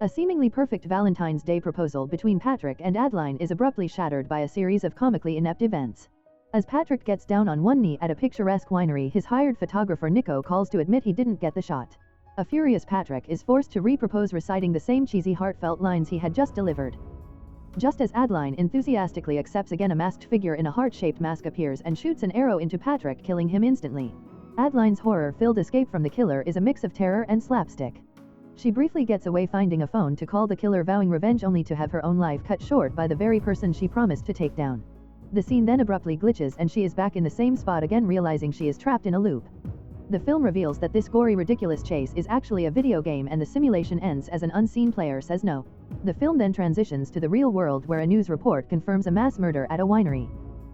A seemingly perfect Valentine's Day proposal between Patrick and Adeline is abruptly shattered by a series of comically inept events. As Patrick gets down on one knee at a picturesque winery, his hired photographer Nico calls to admit he didn't get the shot. A furious Patrick is forced to re-propose, reciting the same cheesy, heartfelt lines he had just delivered. Just as Adeline enthusiastically accepts, again a masked figure in a heart-shaped mask appears and shoots an arrow into Patrick, killing him instantly. Adeline's horror-filled escape from the killer is a mix of terror and slapstick. She briefly gets away, finding a phone to call the killer, vowing revenge, only to have her own life cut short by the very person she promised to take down. The scene then abruptly glitches and she is back in the same spot again, realizing she is trapped in a loop. The film reveals that this gory, ridiculous chase is actually a video game, and the simulation ends as an unseen player says no. The film then transitions to the real world, where a news report confirms a mass murder at a winery.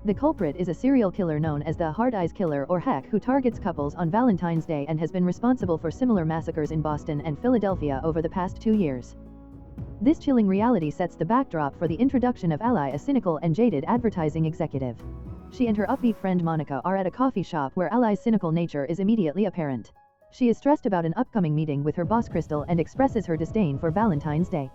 The culprit is a serial killer known as the Hard Eyes Killer, or Heck, who targets couples on Valentine's Day and has been responsible for similar massacres in Boston and Philadelphia over the past 2 years. This chilling reality sets the backdrop for the introduction of Ally, a cynical and jaded advertising executive. She and her upbeat friend Monica are at a coffee shop where Ally's cynical nature is immediately apparent. She is stressed about an upcoming meeting with her boss Crystal and expresses her disdain for Valentine's Day.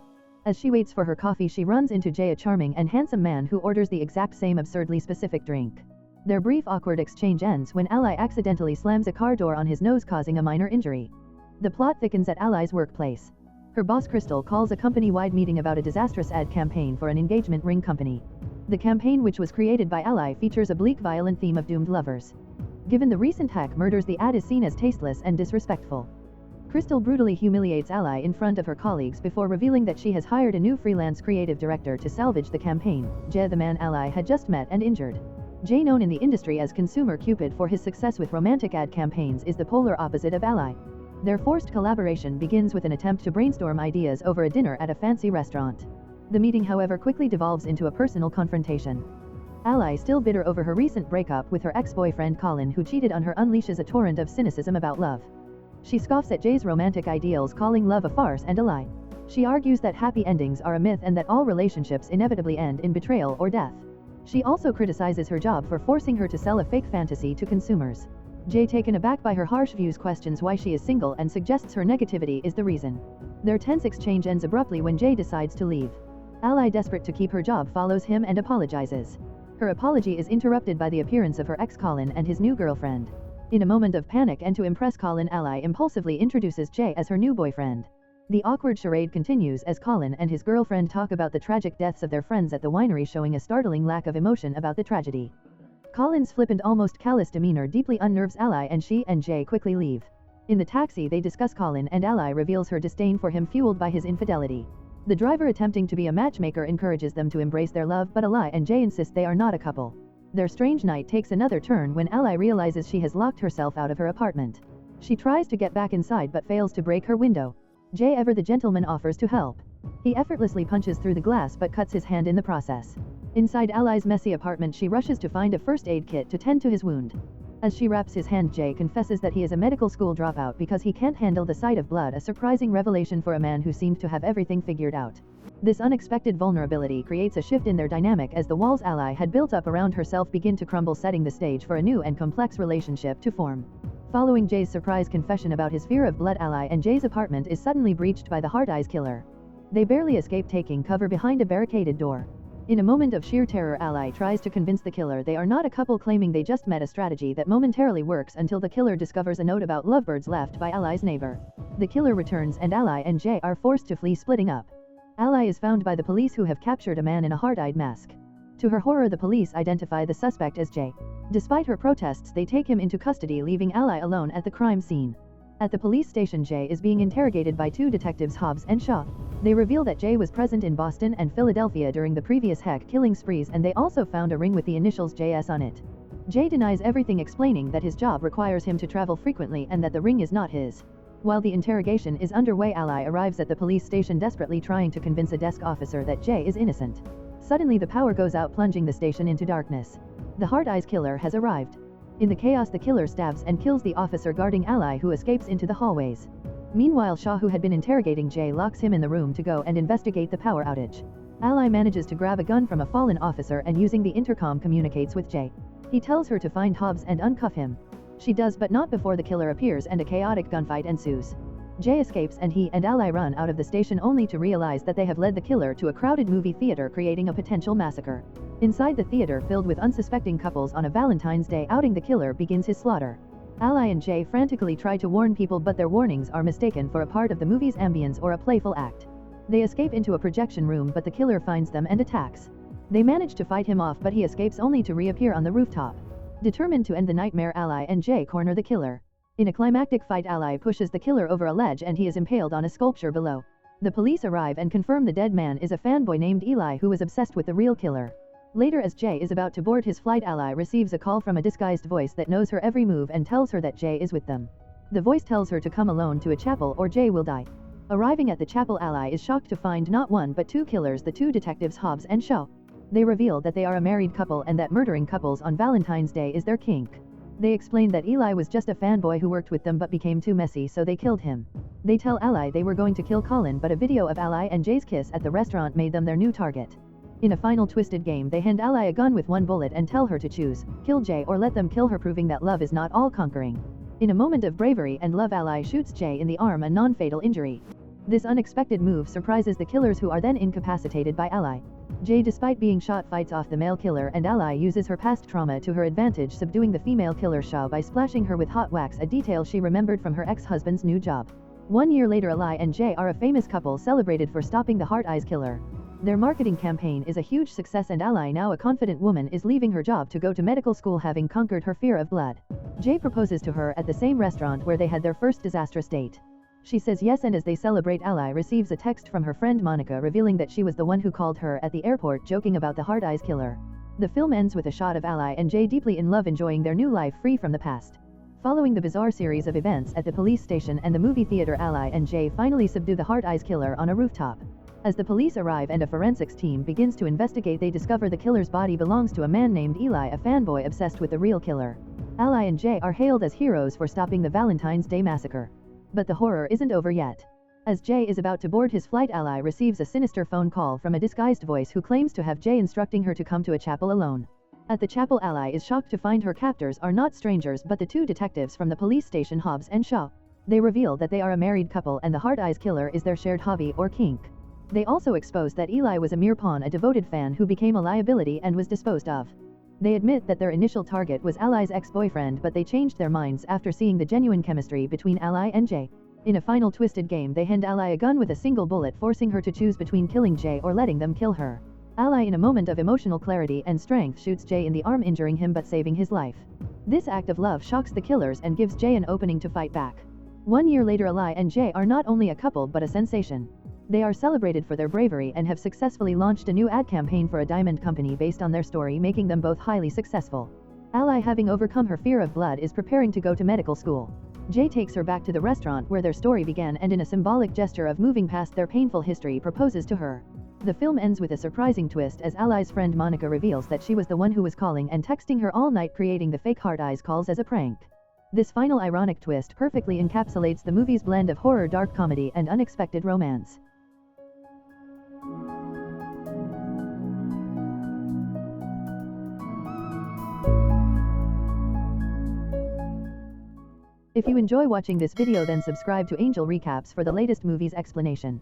As she waits for her coffee, she runs into Jay, a charming and handsome man who orders the exact same absurdly specific drink. Their brief, awkward exchange ends when Ally accidentally slams a car door on his nose, causing a minor injury. The plot thickens at Ally's workplace. Her boss Crystal calls a company-wide meeting about a disastrous ad campaign for an engagement ring company. The campaign, which was created by Ally, features a bleak, violent theme of doomed lovers. Given the recent Heck murders, the ad is seen as tasteless and disrespectful. Crystal brutally humiliates Ally in front of her colleagues before revealing that she has hired a new freelance creative director to salvage the campaign, Jay, the man Ally had just met and injured. Jay, known in the industry as Consumer Cupid for his success with romantic ad campaigns, is the polar opposite of Ally. Their forced collaboration begins with an attempt to brainstorm ideas over a dinner at a fancy restaurant. The meeting, however, quickly devolves into a personal confrontation. Ally, still bitter over her recent breakup with her ex-boyfriend Colin, who cheated on her, unleashes a torrent of cynicism about love. She scoffs at Jay's romantic ideals, calling love a farce and a lie. She argues that happy endings are a myth and that all relationships inevitably end in betrayal or death. She also criticizes her job for forcing her to sell a fake fantasy to consumers. Jay, taken aback by her harsh views, questions why she is single and suggests her negativity is the reason. Their tense exchange ends abruptly when Jay decides to leave. Ally, desperate to keep her job, follows him and apologizes. Her apology is interrupted by the appearance of her ex Colin and his new girlfriend. In a moment of panic and to impress Colin, Ally impulsively introduces Jay as her new boyfriend. The awkward charade continues as Colin and his girlfriend talk about the tragic deaths of their friends at the winery, showing a startling lack of emotion about the tragedy. Colin's flippant, almost callous demeanor deeply unnerves Ally, and she and Jay quickly leave. In the taxi, they discuss Colin, and Ally reveals her disdain for him, fueled by his infidelity. The driver, attempting to be a matchmaker, encourages them to embrace their love, but Ally and Jay insist they are not a couple. Their strange night takes another turn when Ally realizes she has locked herself out of her apartment. She tries to get back inside but fails to break her window. Jay, ever the gentleman, offers to help. He effortlessly punches through the glass but cuts his hand in the process. Inside Ally's messy apartment, she rushes to find a first aid kit to tend to his wound. As she wraps his hand, Jay confesses that he is a medical school dropout because he can't handle the sight of blood, a surprising revelation for a man who seemed to have everything figured out. This unexpected vulnerability creates a shift in their dynamic as the walls Ally had built up around herself begin to crumble, setting the stage for a new and complex relationship to form. Following Jay's surprise confession about his fear of blood, Ally and Jay's apartment is suddenly breached by the Hard Eyes Killer. They barely escape, taking cover behind a barricaded door. In a moment of sheer terror, Ally tries to convince the killer they are not a couple, claiming they just met, a strategy that momentarily works until the killer discovers a note about lovebirds left by Ally's neighbor. The killer returns and Ally and Jay are forced to flee, splitting up. Ally is found by the police, who have captured a man in a hard-eyed mask. To her horror, the police identify the suspect as Jay. Despite her protests, they take him into custody, leaving Ally alone at the crime scene. At the police station, Jay is being interrogated by two detectives, Hobbs and Shaw. They reveal that Jay was present in Boston and Philadelphia during the previous Heck killing sprees, and they also found a ring with the initials JS on it. Jay denies everything, explaining that his job requires him to travel frequently and that the ring is not his. While the interrogation is underway, Ally arrives at the police station, desperately trying to convince a desk officer that Jay is innocent. Suddenly the power goes out, plunging the station into darkness. The Hard Eyes Killer has arrived. In the chaos, the killer stabs and kills the officer guarding Ally, who escapes into the hallways. Meanwhile, Shaw, who had been interrogating Jay, locks him in the room to go and investigate the power outage. Ally manages to grab a gun from a fallen officer and, using the intercom, communicates with Jay. He tells her to find Hobbs and uncuff him. She does, but not before the killer appears and a chaotic gunfight ensues. Jay escapes and he and Ally run out of the station only to realize that they have led the killer to a crowded movie theater, creating a potential massacre. Inside the theater filled with unsuspecting couples on a Valentine's Day outing, the killer begins his slaughter. Ally and Jay frantically try to warn people, but their warnings are mistaken for a part of the movie's ambience or a playful act. They escape into a projection room, but the killer finds them and attacks. They manage to fight him off, but he escapes only to reappear on the rooftop. Determined to end the nightmare, Ally and Jay corner the killer. In a climactic fight, Ally pushes the killer over a ledge and he is impaled on a sculpture below. The police arrive and confirm the dead man is a fanboy named Eli who was obsessed with the real killer. Later, as Jay is about to board his flight, Ally receives a call from a disguised voice that knows her every move and tells her that Jay is with them. The voice tells her to come alone to a chapel or Jay will die. Arriving at the chapel, Ally is shocked to find not one but two killers, the two detectives Hobbs and Shaw. They reveal that they are a married couple and that murdering couples on Valentine's Day is their kink. They explain that Eli was just a fanboy who worked with them but became too messy, so they killed him. They tell Ally they were going to kill Colin, but a video of Ally and Jay's kiss at the restaurant made them their new target. In a final twisted game, they hand Ally a gun with one bullet and tell her to choose, kill Jay or let them kill her, proving that love is not all conquering. In a moment of bravery and love, Ally shoots Jay in the arm, a non-fatal injury. This unexpected move surprises the killers, who are then incapacitated by Ally. Jay, despite being shot, fights off the male killer, and Ally uses her past trauma to her advantage, subduing the female killer Shaw by splashing her with hot wax, a detail she remembered from her ex-husband's new job. 1 year later, Ally and Jay are a famous couple celebrated for stopping the Heart Eyes killer. Their marketing campaign is a huge success, and Ally, now a confident woman, is leaving her job to go to medical school, having conquered her fear of blood. Jay proposes to her at the same restaurant where they had their first disastrous date. She says yes, and as they celebrate, Ally receives a text from her friend Monica revealing that she was the one who called her at the airport joking about the Heart Eyes killer. The film ends with a shot of Ally and Jay deeply in love, enjoying their new life free from the past. Following the bizarre series of events at the police station and the movie theater, Ally and Jay finally subdue the Heart Eyes killer on a rooftop. As the police arrive and a forensics team begins to investigate, they discover the killer's body belongs to a man named Eli, a fanboy obsessed with the real killer. Ally and Jay are hailed as heroes for stopping the Valentine's Day massacre. But the horror isn't over yet. As Jay is about to board his flight, Ally receives a sinister phone call from a disguised voice who claims to have Jay instructing her to come to a chapel alone. At the chapel, Ally is shocked to find her captors are not strangers but the two detectives from the police station, Hobbs and Shaw. They reveal that they are a married couple and the Heart Eyes killer is their shared hobby or kink. They also expose that Eli was a mere pawn, a devoted fan who became a liability and was disposed of. They admit that their initial target was Ally's ex-boyfriend, but they changed their minds after seeing the genuine chemistry between Ally and Jay. In a final twisted game, they hand Ally a gun with a single bullet, forcing her to choose between killing Jay or letting them kill her. Ally, in a moment of emotional clarity and strength, shoots Jay in the arm, injuring him but saving his life. This act of love shocks the killers and gives Jay an opening to fight back. 1 year later, Ally and Jay are not only a couple but a sensation. They are celebrated for their bravery and have successfully launched a new ad campaign for a diamond company based on their story, making them both highly successful. Ally, having overcome her fear of blood, is preparing to go to medical school. Jay takes her back to the restaurant where their story began and, in a symbolic gesture of moving past their painful history, proposes to her. The film ends with a surprising twist as Ally's friend Monica reveals that she was the one who was calling and texting her all night, creating the fake Heart Eyes calls as a prank. This final ironic twist perfectly encapsulates the movie's blend of horror, dark comedy, and unexpected romance. If you enjoy watching this video, then subscribe to Angel Recaps for the latest movies explanation.